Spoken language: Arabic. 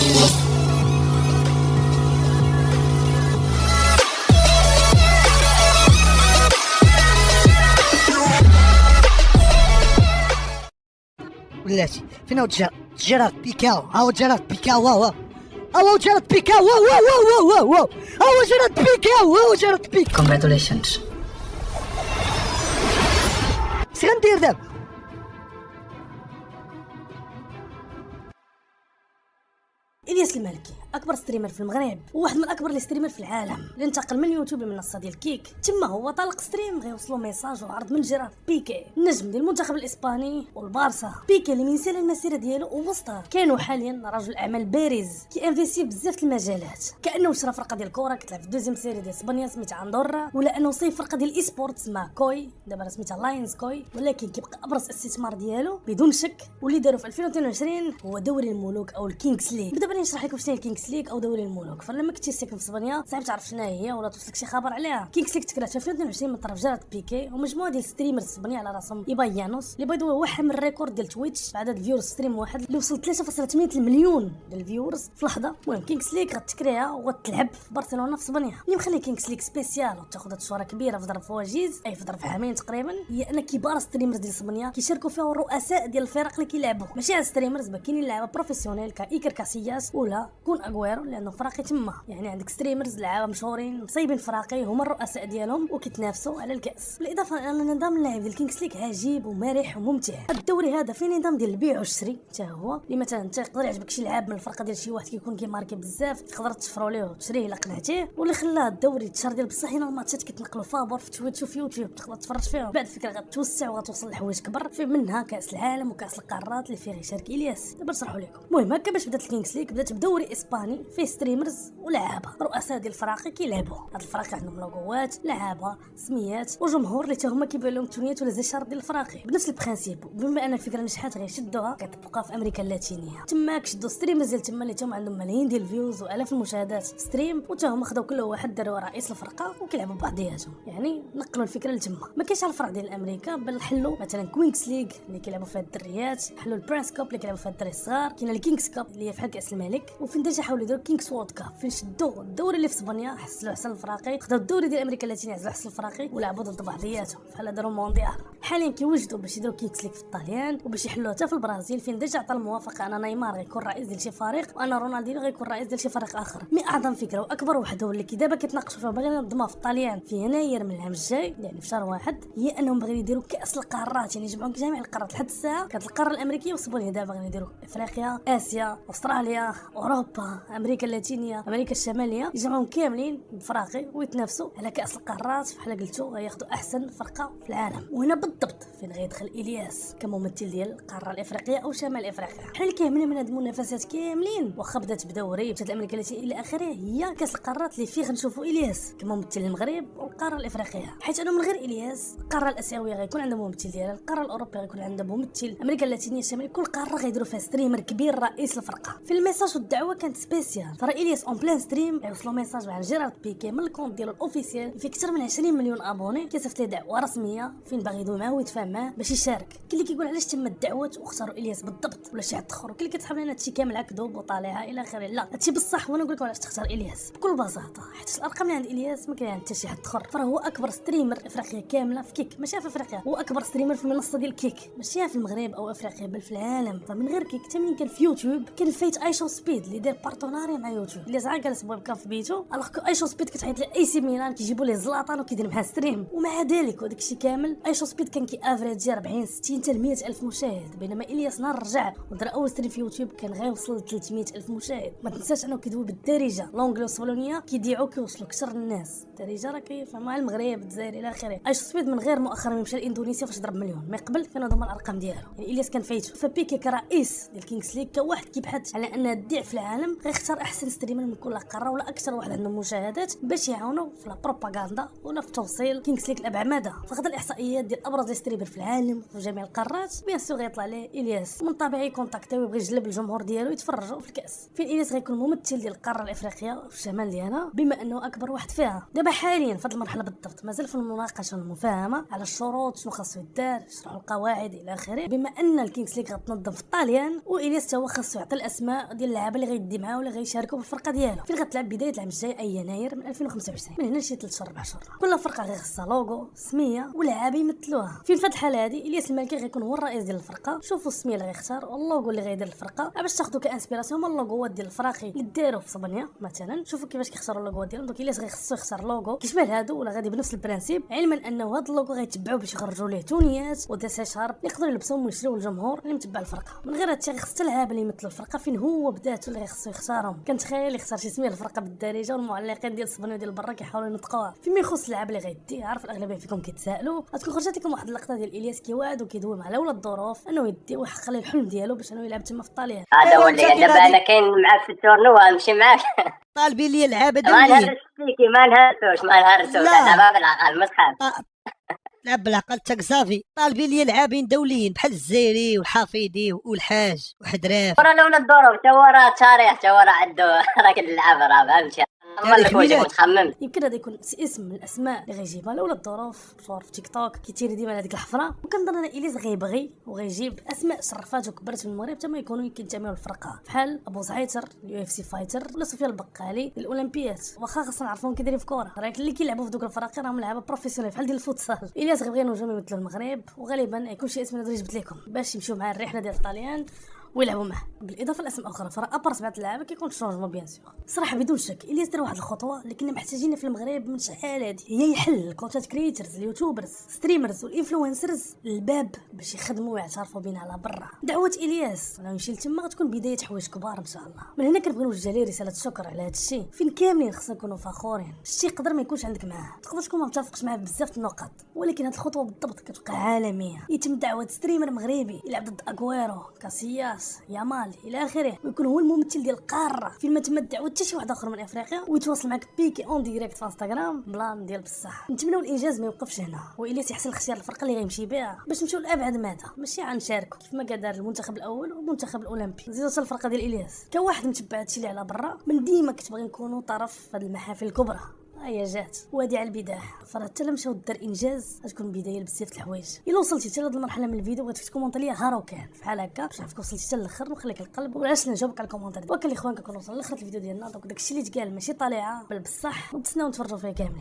بلاتي فين هو جيرارد بيكاو؟ هاو جيرارد بيكاو، هاو جيرارد بيكاو، هاو جيرارد بيكاو، هاو جيرارد بيكاو. Congratulations. اش غندير دابا؟ الياس المالكي اكبر ستريمر في المغرب وواحد من اكبر لي ستريمر في العالم اللي انتقل من اليوتيوب للمنصه ديال كيك. تما هو طلق ستريم غيوصلوا ميساج وعرض من جيرارد بيكي النجم ديال المنتخب الاسباني والبارسا. بيكي اللي من سال المسيره ديالو ووسطها كانوا حاليا رجل اعمال بارز كيانفيستي بزاف د المجالات، كانه شرا فرقه ديال الكره كتلعب في الدوزيام سيري ديال اسبانيا سميتها اندورا، ولا انه صيف فرقه ديال الاي سبورت اسمها كوي دابا سميتها لاينز كوي، ولكن كيبقى ابرز استثمار ديالو بدون شك واللي داروا في 2022 هو دوري الملوك او الكينغز ليغ. دابا نشرح لكم شنو هي الكينغز ليغ او دوري الملوك. فلما كنتي ساكن في اسبانيا صعيب تعرف شنو هي ولا توصلك شي خبر عليها. كينغز ليغ تكرات في 2022 من طرف جيرارد بيكي ومجموعه ديال ستريمرز اسبانيا على راسهم ايبايانوس اللي بيضوا هو حامل الريكورد ديال تويتش بعدد الفيورز ستريم واحد اللي وصل 3.8 مليون ديال الفيورز في لحظه. المهم كينغز ليغ غتكريها وغتلعب في برشلونه في اسبانيا. اللي مخلي كينغز ليغ سبيسيال وتاخذ هاد الشهره كبيره في ظرف وجيز اي في ظرف عامين تقريبا هي ان كبار ستريمرز ديال اسبانيا كيشاركوا فيها الرؤساء ديال الفرق اللي كيلعبوا، ماشي على ستريمرز كاينين لعابه بروفيسيونيل كايكر كاسياس ولا كون اغويرو لانه فراقي تما. يعني عندك ستريمرز لعابه مشهورين مصايبين فراقي هما الرؤساء ديالهم وكيتنافسوا على الكاس. بالاضافه ان نظام اللعب ديال كينغز ليغ عجيب ومرح وممتع. الدوري هذا فيه نظام ديال البيع والشري حتى هو اللي مثلا انت يقدر يعجبك شي لعاب من الفرقه ديال شي واحد كيكون كيماركي بزاف تقدر تشفروا ليه وتشريه الا قنعتيه، واللي خلاه الدوري تشار ديال بصح هنا الماتشات كيتنقلوا فابور في تويتش وفي يوتيوب تقدر تفرج فيهم. بعد الفكره غتوسع وغتوصل لحوايج كبر في منها كاس العالم وكاس القارات اللي فيه يشارك الياس. دابا نشرحوا لكم. المهم هكا باش بدات الكينغز ليغ بدات بدوري اسباني فيه ستريمرز ولعابه رؤساء ديال الفراقي كيلعبوا. هاد الفراقي عندهم لوغوات لعابه سميات وجمهور اللي حتى هما كيبان لهم التونيات ولا زي ديال الفراقي بنفس البرانسيب. بما ان الفكره نجحت غيشدوها كتبقى في امريكا اللاتينيه تماك شدوا ستريمرز ديال تما اللي تما عندهم ملايين ديال الفيوز والاف المشاهدات في ستريم وتا هما خداو كل واحد داروا رئيس الفرقه وكيلعبوا بعضياتهم. يعني نقلوا الفكره لتما. ما كاينش على الفرق ديال امريكا بل حلوا مثلا كوينغز ليغ اللي كيلعبوا فيها الدريات، حلوا البرانس كاب اللي كيلعبوا فيها الدراري الصغار، كاين الكينغز كاب اللي هي بحال كاس الملك، وفين ديجا حاولوا يديروا كينغز وورد كاب فين شدوا الدوري اللي في اسبانيا حسلوا حسن الفراقي، خداو الدوري ديال امريكا اللاتينيه عزلوا حسن الفراقي ولعبوا ضد بعضياتهم بحال داروا مونديال. حاليا كيوجدوا باش يديروا كينغز ليغ في الطاليان وباش يحلوها حتى في البرازيل فين ديجا عطى الموافقه ان نيمار غيكون رئيس ديال شي فريق وان رونالدينيو غيكون رئيس ديال شي فريق اخر. مي اعظم فكره واكبر واحد هو اللي دابا كيتناقشوا فيه باغيين ينظموها في الطاليان في يناير من العام الجاي يعني في شهر واحد، هي انهم باغيين يديروا كاس القارات يعني يجمعوا جميع القارات. لحد الساعه كانت القاره الامريكيه واسبانيا دابا باغيين يديروا افريقيا اسيا استراليا اوروبا امريكا اللاتينيه امريكا الشماليه يجمعهم كاملين بفراقي ويتنافسوا على كاس القارات. بحال قلتوا غياخذوا احسن فرقه في العالم. وهنا بالضبط فين غيدخل الياس كممثل ديال القاره الافريقيه او شمال افريقيا. حنا اللي كيهمنا من هاد المنافسات كاملين واخا بدات بدوري بدات الامريكا اللاتينيه الى اخره هي كاس القارات اللي فيه غنشوفوا الياس كممثل المغرب والقاره الافريقيه، حيت انه من غير الياس القاره الاسيويه غيكون عندها ممثل ديالها، القاره الاوروبيه غيكون عندها ممثل، امريكا اللاتينيه الشماليه كل قاره غيديروا فيها ستريمر كبير رئيس الفرقه. في الميساج والدعوه كانت سبيسيال ترى الياس اون بلان ستريم غيوصلوا ميساج مع جيرارد بيكي من الكونت ديالو الاوفيسيال فيه اكثر من 20 مليون ابوني كيصيفط ليه دعوه رسميه فين باغي يدوي معاه ويتفاهم معاه باش يشارك. كاين اللي كيقول علاش تم الدعوات واختاروا الياس بالضبط ولا شي حد اخر، وكاين اللي كتحب لنا هادشي كامل عكذوب وطالعه الى اخره. لا هادشي بصح وانا نقول لكم علاش تختار الياس بكل بساطه حيت الارقام اللي عند الياس ما كاين عند حتى شي حد اخر. فهو اكبر ستريمر افريقيا كامله في كيك ماشي في افريقيا، هو اكبر ستريمر في المنصه ديال كيك ماشي في المغرب او افريقيا بل في العالم. فمن غير كيك حتى من كان في يوتيوب كان فايت ايشو سبيد اللي داير بارتناريا مع يوتيوب اللي زعما جالس بويب في بيتو الوغ ايشو سبيد كتعيط لاي سي ميلان كيجيبوا ليه زلاطان وكيدير معاه ستريم. ومع ذلك وداك الشيء كامل ايشو سبيد كان كي افريجي 40 60 حتى 100 الف مشاهد، بينما الياس نهار رجع ودار اول ستريم في يوتيوب كان غيوصل ل 300 الف مشاهد. ما تنساش انه كيدوي بالدارجه لونجلو والصولونيه كيديعوا كيوصلوا كثر الناس. الدارجه راه كيفهموا على المغرب الجزائر الى اخره. ايشو سبيد من غير مؤخرا مشى لاندونيسيا فاش ضرب مليون، ما قبل كانوا هما الارقام ديالو. يعني الياس كان فايتو. فبيكي كرئيس ديال كينغز ليغ كواحد كيبحث على ان الديع في العالم غيختار احسن ستريمر من كل قاره ولا اكثر واحد عنده مشاهدات باش يعاونوا في البروباغندا ولا في توصيل كينغز ليغ لابعد مدى. فغدا الاحصائيات ديال ابرز ستريمر في العالم في جميع القارات بيان سور غيطلع ليه الياس. من طبيعي كونتاكتيو ويبغي يجلب الجمهور ديالو يتفرجوا في الكاس. فين الياس غيكون ممثل ديال القاره الافريقيه في الشمال ديالها بما انه اكبر واحد فيها. دابا حاليا في هذه المرحله بالضبط مازال في المناقشه والمفاهمه على الشروط شنو خاصو يدار يشرحوا القواعد الى اخره. بما ان الكينغز ليغ غتنظم في الطاليان والياس تا هو خاصو يعطي الاسماء ديال ديال اللعابه اللي غيدي معاه ولا غيشاركوا بالفرقه ديالو فين غتلعب بدايه العام الجاي اي يناير من 2025. من هنا شي 3 شهور 4 شهور كل فرقه غير خصها لوغو سميه ولاعابه يمثلوها. في هاد الحاله هادي الياس المالكي غيكون هو الرئيس ديال الفرقه. شوفوا السميه اللي غيختار واللوغو اللي غيدير الفرقه باش تاخذوا كانسبيراسيون من اللوغوات ديال الفراخي اللي داروا في صبنيه مثلا. شوفوا كيفاش كيختاروا اللوغو ديالهم. دونك الياس غيخصو يختار لوغو كيشبه هادو ولا غادي بنفس البرانسيب، علما انه هاد اللوغو غيتبعوا باش يخرجوا ليه تونيات ودسا شارب اللي يقدروا يلبسوهم ويشريو الجمهور اللي متبع الفرقه. من غير هادشي غيخص حتى اللعابه اللي يمثلوا الفرقه فين هو بداتو اللي غيخصو يختارهم. كنتخيل يختار شي سميه الفرقه بالدارجه والمعلقين ديال صبنيه ديال برا كيحاولوا ينطقوها. فيما يخص اللعابه اللي غيدي عارف الاغلبيه فيكم كيتسائلوا غتكون خرجت لكم واحد اللقطه ديال الياس كيوعد وكيدوي مع الاولى الظروف انه يدي ويحقق ليه الحلم ديالو باش انه يلعب تما في الطاليان. هذا هو اللي دابا انا كاين معاك في التورنو وغنمشي معاك. طالبين لي لعابه ما دوليين. نهرسوش ما نهرسوش دابا بالعقل ما تخاف. لعب بالعقل تاك صافي. طالبين لي لاعبين دوليين بحال الزيري والحافظي والحاج وحدراف. راه الاولى الظروف تا هو راه تاريخ تا هو راه عنده راه كنلعب راه فهمتي. متخمم يمكن هذا يكون اسم من الاسماء اللي غيجيبها الاولى الظروف مشهور في تيك توك كيتيري ديما هذيك الحفره. وكنظن انا الياس غيبغي وغيجيب اسماء شرفات وكبرت في المغرب حتى ما يكونوا كينتميو للفرقه بحال ابو زعيتر اليو اف سي فايتر ولا سفيان البقالي الاولمبيات. واخا خاصنا نعرفوهم كيدايرين في كوره راه اللي كيلعبوا في دوك الفرق راهم لعابه بروفيسيونيل بحال ديال الفوتسال. الياس غيبغي نجوم يمثلوا المغرب وغالبا يكون شي اسم اللي جبت لكم باش يمشيو مع الرحله ديال الطاليان ويلعبوا معه بالاضافه لاسم اخرى. فراه ابار 7 اللعابه كيكون شونجمون بيان سور صراحه بدون شك. الياس دار واحد الخطوه اللي كنا محتاجينها في المغرب من شحال هادي هي يحل الكونتنت كريترز اليوتيوبرز ستريمرز والانفلونسرز الباب باش يخدموا ويعترفوا بينا على برا. دعوه الياس راه يمشي لتما غتكون بدايه حوايج كبار ان شاء الله. من هنا كنبغي نوجه ليه رساله شكر على هذا الشيء فين كاملين خصنا نكونوا فخورين. الشيء يقدر ما يكونش عندك معاه تقدر تكون ما متفقش معاه بزاف النقط ولكن هذه الخطوه بالضبط كتبقى عالميه. يتم دعوه ستريمر مغربي يلعب ضد اغويرو كاسياس يامال الى اخره ويكون هو الممثل ديال القاره فين ما تم دعوه حتى شي واحد اخر من افريقيا ويتواصل معك بيكي اون ديريكت في انستغرام بلان ديال بصح. نتمنوا الانجاز ما يوقفش هنا والياس يحسن اختيار الفرقه اللي غيمشي بها باش نمشيو لابعد مدى ماشي غنشاركوا كيف ما قال دار المنتخب الاول والمنتخب الاولمبي. نزيدوا حتى الفرقه ديال الياس كواحد متبع هادشي اللي على برا من ديما كتبغي نكونوا طرف في هذه المحافل الكبرى. هيا جات وهادي على البدايه فراه حتى لما مشاو دار انجاز غتكون بدايه لبزاف د الحوايج. الا وصلتي حتى لهاد المرحله من الفيديو بغيتك تكومونطي ليا هارو كان بحال هكا باش نعرفك وصلتي حتى الاخر ونخليك القلب وعلاش نجاوبك على الكومونتير. وكان الاخوان كنكون وصلنا لاخر الفيديو ديالنا دونك داكشي اللي تقال ماشي طالعه بل بصح ونتسناو نتفرجوا فيه كاملين.